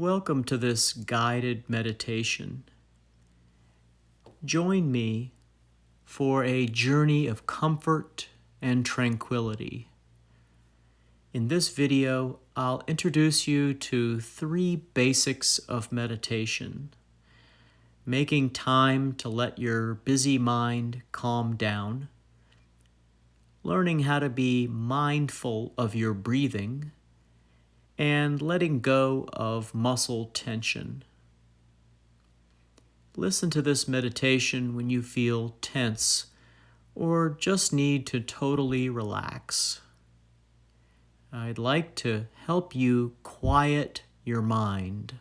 Welcome to this guided meditation. Join me for a journey of comfort and tranquility. In this video, I'll introduce you to 3 basics of meditation: making time to let your busy mind calm down, learning how to be mindful of your breathing, and letting go of muscle tension. Listen to this meditation when you feel tense or just need to totally relax. I'd like to help you quiet your mind.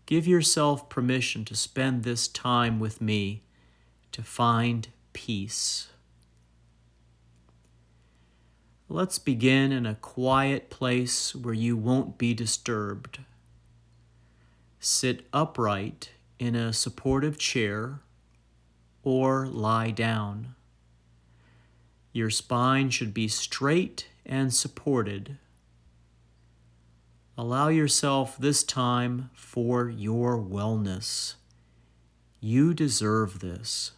Give yourself permission to spend this time with me to find peace. Let's begin in a quiet place where you won't be disturbed. Sit upright in a supportive chair or lie down. Your spine should be straight and supported. Allow yourself this time for your wellness. You deserve this.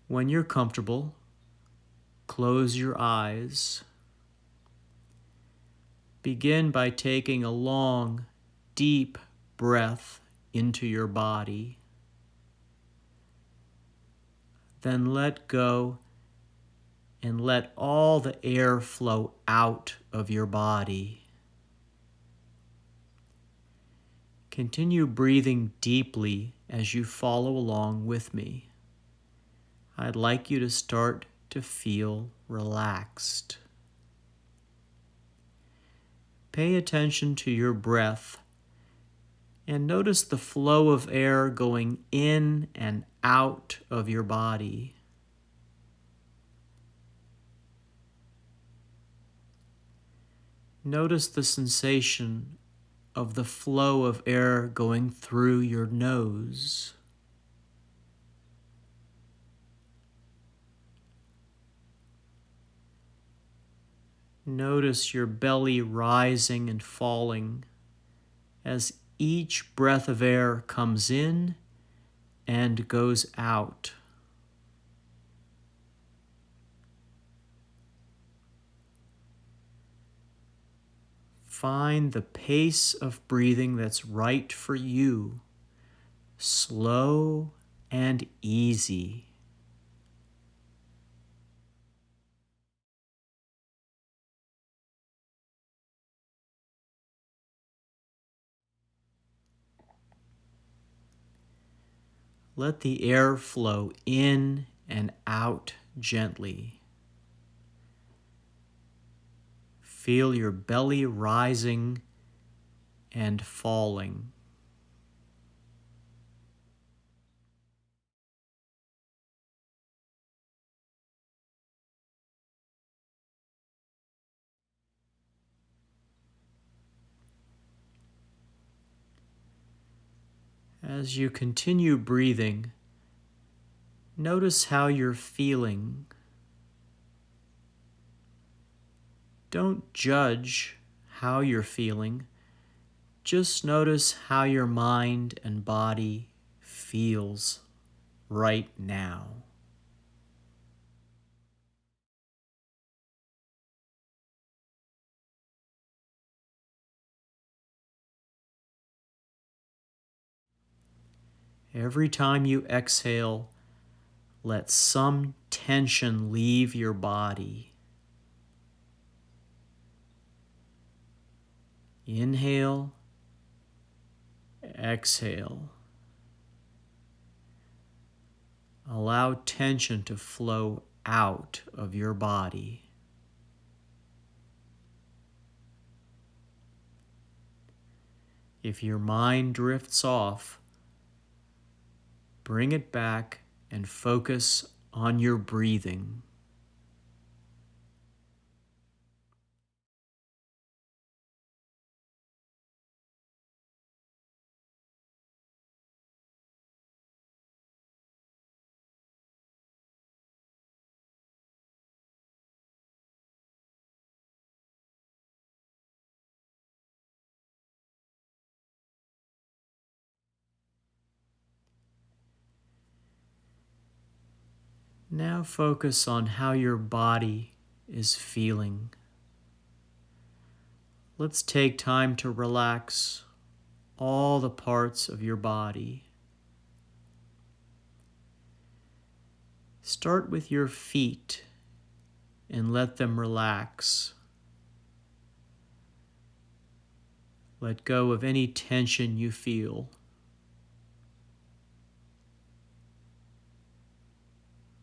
When you're comfortable, close your eyes. Begin by taking a long, deep breath into your body. Then let go and let all the air flow out of your body. Continue breathing deeply as you follow along with me. I'd like you to start to feel relaxed. Pay attention to your breath and notice the flow of air going in and out of your body. Notice the sensation of the flow of air going through your nose. Notice your belly rising and falling as each breath of air comes in and goes out. Find the pace of breathing that's right for you, slow and easy. Let the air flow in and out gently. Feel your belly rising and falling. As you continue breathing, notice how you're feeling. Don't judge how you're feeling. Just notice how your mind and body feels right now. Every time you exhale, let some tension leave your body. Inhale, exhale. Allow tension to flow out of your body. If your mind drifts off, bring it back and focus on your breathing. Now focus on how your body is feeling. Let's take time to relax all the parts of your body. Start with your feet and let them relax. Let go of any tension you feel.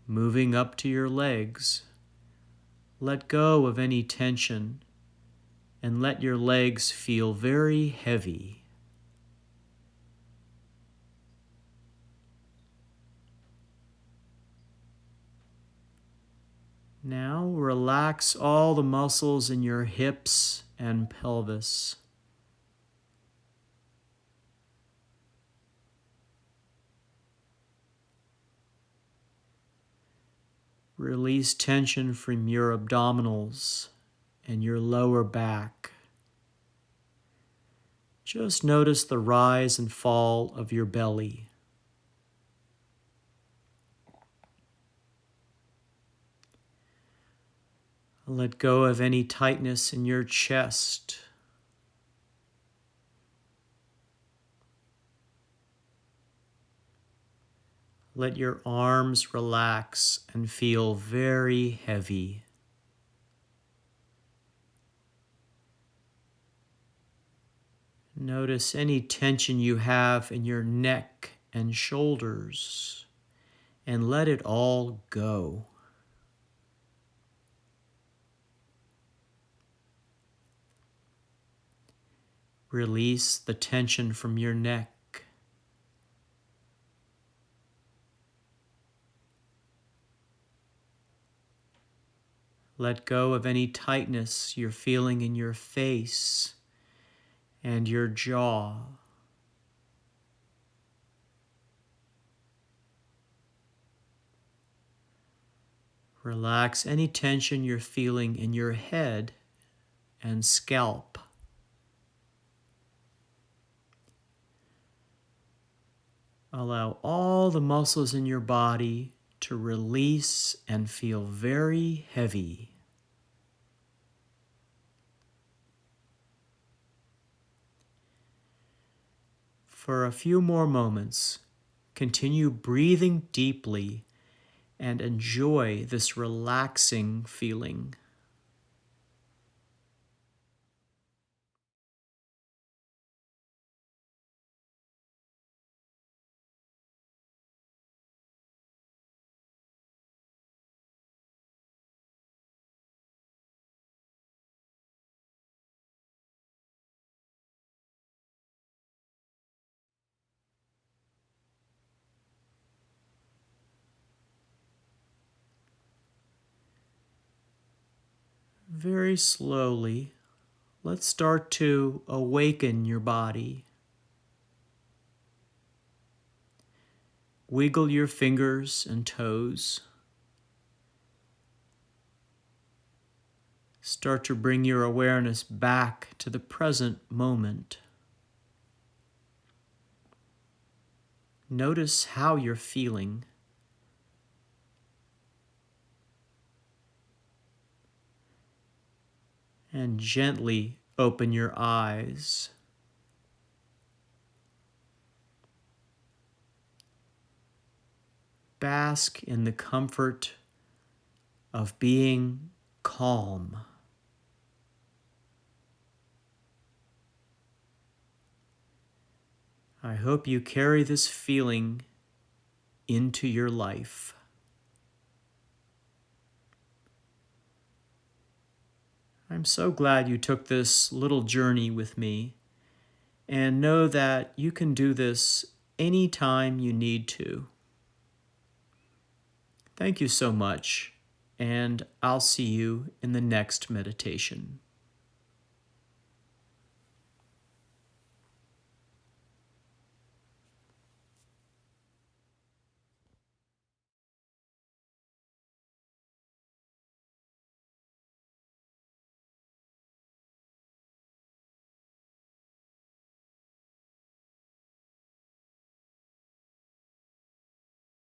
Moving up to your legs, let go of any tension and let your legs feel very heavy. Now relax all the muscles in your hips and pelvis. Release tension from your abdominals and your lower back. Just notice the rise and fall of your belly. Let go of any tightness in your chest. Let your arms relax and feel very heavy. Notice any tension you have in your neck and shoulders, and let it all go. Release the tension from your neck. Let go of any tightness you're feeling in your face and your jaw. Relax any tension you're feeling in your head and scalp. Allow all the muscles in your body to release and feel very heavy. For a few more moments, continue breathing deeply and enjoy this relaxing feeling. Very slowly, let's start to awaken your body. Wiggle your fingers and toes. Start to bring your awareness back to the present moment. Notice how you're feeling. And gently open your eyes. Bask in the comfort of being calm. I hope you carry this feeling into your life. I'm so glad you took this little journey with me, and know that you can do this anytime you need to. Thank you so much, and I'll see you in the next meditation.